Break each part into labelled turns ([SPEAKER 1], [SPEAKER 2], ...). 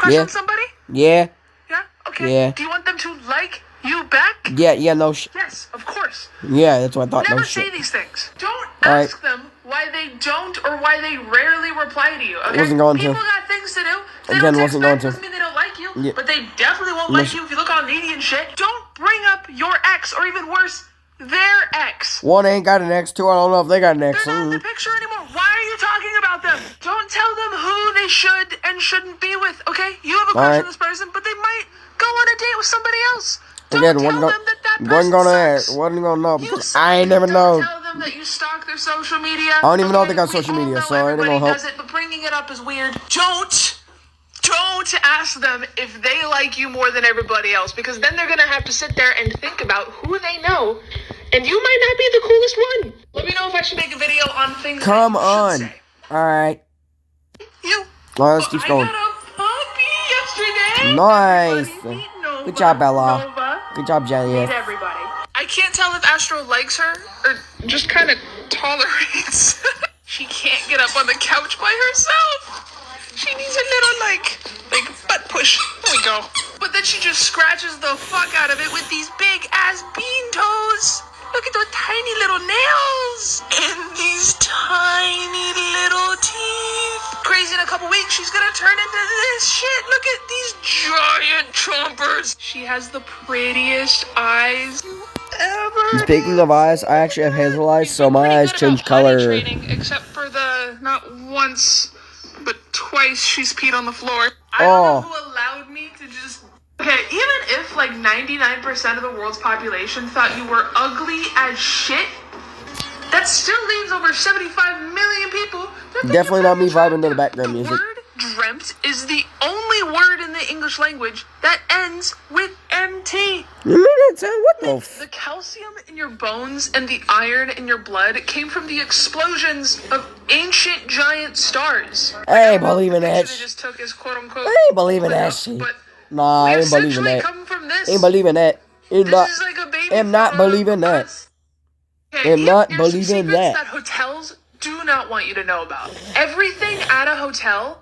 [SPEAKER 1] crush on somebody?
[SPEAKER 2] Yeah.
[SPEAKER 1] Yeah? Okay.
[SPEAKER 2] Yeah.
[SPEAKER 1] Do you want them to like you back?
[SPEAKER 2] Yeah, no shit.
[SPEAKER 1] Yes, of course.
[SPEAKER 2] Yeah, that's what I thought.
[SPEAKER 1] Never
[SPEAKER 2] No
[SPEAKER 1] say
[SPEAKER 2] shit.
[SPEAKER 1] these things. Don't ask them why they don't or why they rarely reply to you. Okay?
[SPEAKER 2] Wasn't going to.
[SPEAKER 1] People got things to do. They
[SPEAKER 2] Again,
[SPEAKER 1] don't
[SPEAKER 2] wasn't
[SPEAKER 1] text
[SPEAKER 2] going
[SPEAKER 1] back
[SPEAKER 2] to.
[SPEAKER 1] doesn't mean they don't like you,
[SPEAKER 2] Yeah.
[SPEAKER 1] but they definitely won't like you if you look all needy and shit. Don't bring up your ex, or even worse, their ex.
[SPEAKER 2] One ain't got an ex, two, I don't know if they got an ex.
[SPEAKER 1] They're not in the picture anymore. Why are you talking about them? Don't tell them who they should and shouldn't be with, okay? You have a crush on this person, but they might go on a date with somebody else. Don't tell them that person sucks.
[SPEAKER 2] Wasn't gonna know because I ain't never know.
[SPEAKER 1] Don't tell them that you stalk their social media.
[SPEAKER 2] I don't even know if they got social media, so I ain't gonna help.
[SPEAKER 1] Does it, but bringing it up is weird. Don't ask them if they like you more than everybody else, because then they're gonna have to sit there and think about who they know, and you might not be the coolest one. Let me know if I should make a video on things.
[SPEAKER 2] Come on. All right. Let's keep going.
[SPEAKER 1] I got a puppy yesterday.
[SPEAKER 2] Nice. Good job, Bella. Good job, Jenny.
[SPEAKER 1] Everybody. I can't tell if Astro likes her or just kind of tolerates. She can't get up on the couch by herself. She needs a little, like butt push. There we go. But then she just scratches the fuck out of it with these big-ass bean toes. Look at those tiny little nails. And these tiny little teeth. Crazy, in a couple weeks, she's gonna turn into this shit. Look at these giant chompers. She has the prettiest eyes ever.
[SPEAKER 2] Speaking of eyes, I actually have hazel eyes, so my eyes change color.
[SPEAKER 1] Except for the not once, but twice she's peed on the floor. I don't know who allowed me to just... Okay, even if 99% of the world's population thought you were ugly as shit, that still leaves over 75 million people.
[SPEAKER 2] Definitely not me vibing to the background music.
[SPEAKER 1] The word dreamt is the only word in the English language that ends with MT.
[SPEAKER 2] What
[SPEAKER 1] the calcium in your bones and the iron in your blood came from the explosions of ancient giant stars.
[SPEAKER 2] I ain't believing that.
[SPEAKER 1] They just took as quote unquote.
[SPEAKER 2] I ain't believing that shit. Nah, I ain't believing that. Ain't believing that. Am not believing that. Am not believing that.
[SPEAKER 1] Hotels do not want you to know about. Everything at a hotel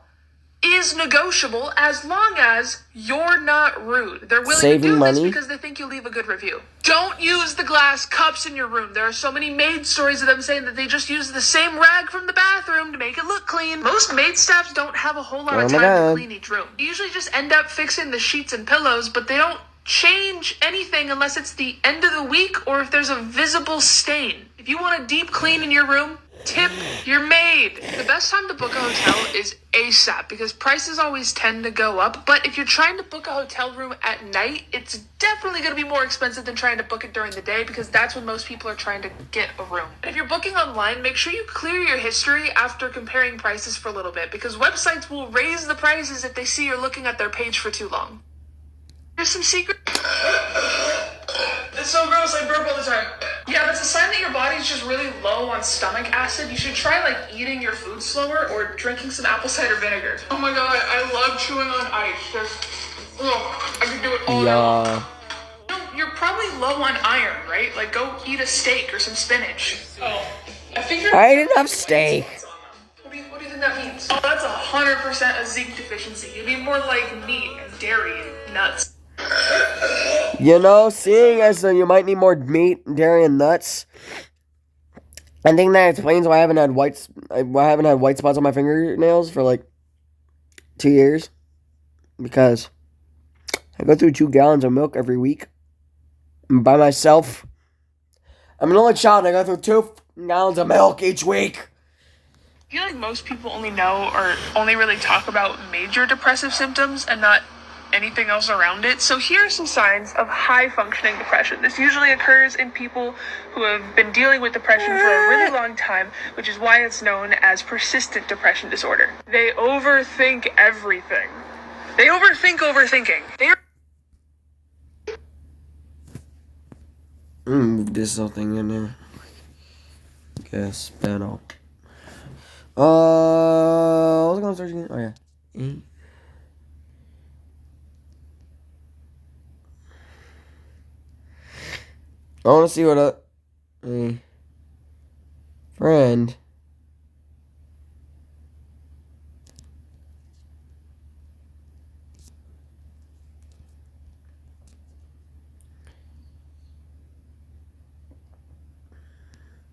[SPEAKER 1] is negotiable as long as you're not rude. They're willing to do this because they think you leave a good review. Don't use the glass cups in your room. There are so many maid stories of them saying that they just use the same rag from the bathroom to make it look clean. Most maid staffs don't have a whole lot of time to clean each room. They usually just end up fixing the sheets and pillows, but they don't change anything unless it's the end of the week or if there's a visible stain. If you want a deep clean in your room, tip your maid. The best time to book a hotel is ASAP because prices always tend to go up. But if you're trying to book a hotel room at night, it's definitely going to be more expensive than trying to book it during the day because that's when most people are trying to get a room. And if you're booking online, make sure you clear your history after comparing prices for a little bit because websites will raise the prices if they see you're looking at their page for too long. There's some secret. It's so gross, I burp all the time. Yeah, that's a sign that your body's just really low on stomach acid. You should try eating your food slower or drinking some apple cider vinegar. Oh my god, I love chewing on ice. I could do it all day long. You're probably low on iron, right? Go eat a steak or some spinach. Oh,
[SPEAKER 2] I didn't have steak.
[SPEAKER 1] What do you think that means? Oh, that's 100% a zinc deficiency. You need more meat and dairy and nuts.
[SPEAKER 2] Seeing as you might need more meat, dairy, and nuts, I think that explains why I haven't had white spots on my fingernails for 2 years. Because I go through 2 gallons of milk every week by myself. I'm an only child and I go through 2 gallons of milk each week.
[SPEAKER 1] I feel like most people only know or only really talk about major depressive symptoms and not anything else around it. So here are some signs of high functioning depression. This usually occurs in people who have been dealing with depression for a really long time, which is why it's known as persistent depression disorder. They overthink everything. They overthink overthinking.
[SPEAKER 2] There's something in there. Guess panel. What was I gonna search again? Oh yeah. I want to see what a friend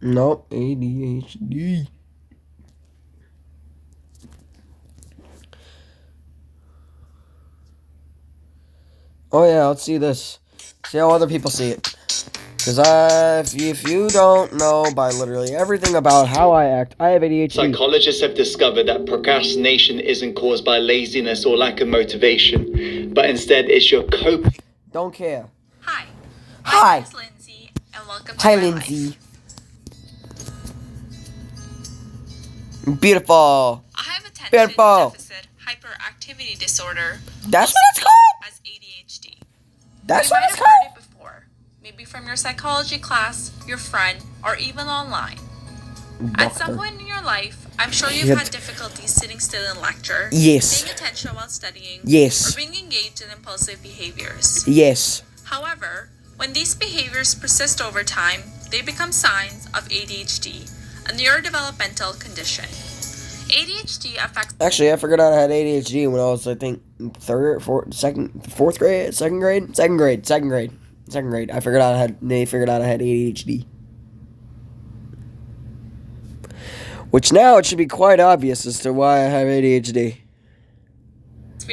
[SPEAKER 2] Nope, ADHD. Oh yeah, let's see this. See how other people see it. Because if you don't know by literally everything about how I act, I have ADHD.
[SPEAKER 3] Psychologists have discovered that procrastination isn't caused by laziness or lack of motivation, but instead it's your coping.
[SPEAKER 2] Don't care.
[SPEAKER 1] Hi.
[SPEAKER 2] Hi.
[SPEAKER 1] My name is Lindsay, and welcome to
[SPEAKER 2] Hi,
[SPEAKER 1] my
[SPEAKER 2] Lindsay.
[SPEAKER 1] life.
[SPEAKER 2] Beautiful.
[SPEAKER 1] I have attention
[SPEAKER 2] Beautiful.
[SPEAKER 1] deficit hyperactivity disorder.
[SPEAKER 2] That's
[SPEAKER 1] also
[SPEAKER 2] what it's
[SPEAKER 1] known
[SPEAKER 2] called?
[SPEAKER 1] as ADHD.
[SPEAKER 2] That's
[SPEAKER 1] You
[SPEAKER 2] what
[SPEAKER 1] might
[SPEAKER 2] it's
[SPEAKER 1] have heard
[SPEAKER 2] called?
[SPEAKER 1] it before, maybe from your psychology class, your friend, or even online. At some point in your life, I'm sure you've had difficulty sitting still in lecture,
[SPEAKER 2] Yes.
[SPEAKER 1] paying attention while studying,
[SPEAKER 2] Yes.
[SPEAKER 1] or being engaged in impulsive behaviors.
[SPEAKER 2] Yes.
[SPEAKER 1] However, when these behaviors persist over time, they become signs of ADHD, a neurodevelopmental condition. ADHD affects...
[SPEAKER 2] Actually, I figured out I had ADHD when I was, I think, fourth grade, second grade. I figured out they figured out I had ADHD. Which now it should be quite obvious as to why I have ADHD.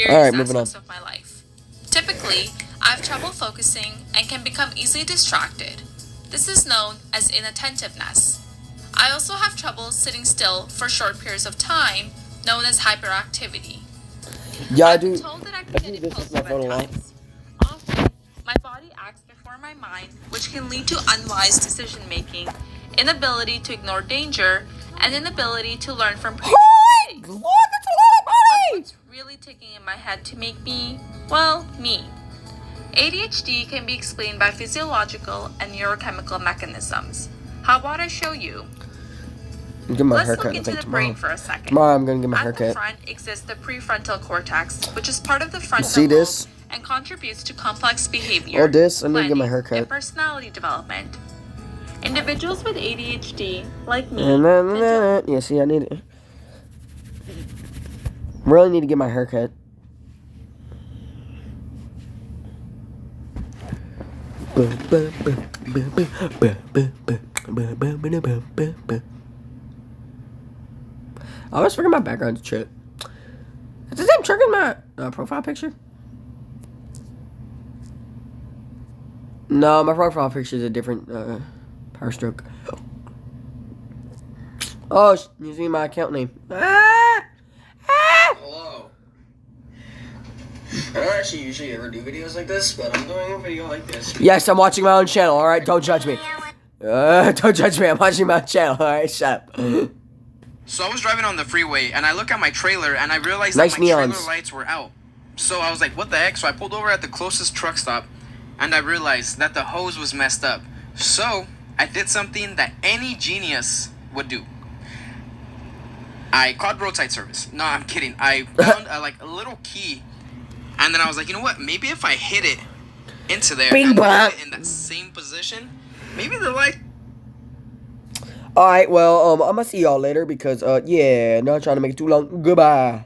[SPEAKER 2] Alright, moving on.
[SPEAKER 1] Of my life. Typically, I have trouble focusing and can become easily distracted. This is known as inattentiveness. I also have trouble sitting still for short periods of time, known as hyperactivity.
[SPEAKER 2] Yeah, I
[SPEAKER 1] I've
[SPEAKER 2] do.
[SPEAKER 1] been told that I can get impulsive at times. Often, my body acts before my mind, which can lead to unwise decision making, inability to ignore danger, and inability to learn from previous mistakes.
[SPEAKER 2] Lord, that's a lot of money!
[SPEAKER 1] What's really ticking in my head to make me, well, me? ADHD can be explained by physiological and neurochemical mechanisms. How about I show you?
[SPEAKER 2] Get my
[SPEAKER 1] Let's
[SPEAKER 2] haircut,
[SPEAKER 1] look
[SPEAKER 2] I
[SPEAKER 1] into
[SPEAKER 2] think,
[SPEAKER 1] the brain
[SPEAKER 2] tomorrow.
[SPEAKER 1] for a second.
[SPEAKER 2] Tomorrow I'm gonna get my
[SPEAKER 1] At the
[SPEAKER 2] haircut.
[SPEAKER 1] front exists the prefrontal cortex, which is part of the frontal
[SPEAKER 2] See this?
[SPEAKER 1] lobe and contributes to complex behavior,
[SPEAKER 2] Oh, this? I need to get my
[SPEAKER 1] planning,
[SPEAKER 2] haircut.
[SPEAKER 1] and personality development. Individuals with ADHD, like me,
[SPEAKER 2] And then, yeah, see, I need it. Really need to get my haircut. I always forget my background shit. Is the same trick in my profile picture? No, my profile picture is a different power stroke. Oh, you see my account name.
[SPEAKER 4] Hello. I don't actually usually ever do videos like this, but I'm doing a video like this.
[SPEAKER 2] Yes, I'm watching my own channel, alright? Don't judge me. Don't judge me, I'm watching my channel, alright? Shut up.
[SPEAKER 4] So I was driving on the freeway, and I look at my trailer, and I realized
[SPEAKER 2] Nice
[SPEAKER 4] that my
[SPEAKER 2] neons.
[SPEAKER 4] trailer lights were out. So I was like, what the heck? So I pulled over at the closest truck stop, and I realized that the hose was messed up. So I did something that any genius would do. I called roadside service. No, I'm kidding. I found a little key, and then I was like, you know what? Maybe if I hit it into there
[SPEAKER 2] Bing
[SPEAKER 4] and
[SPEAKER 2] bong.
[SPEAKER 4] put it in that same position, maybe the light.
[SPEAKER 2] Alright, well, I'm gonna see y'all later because, yeah, not trying to make it too long. Goodbye.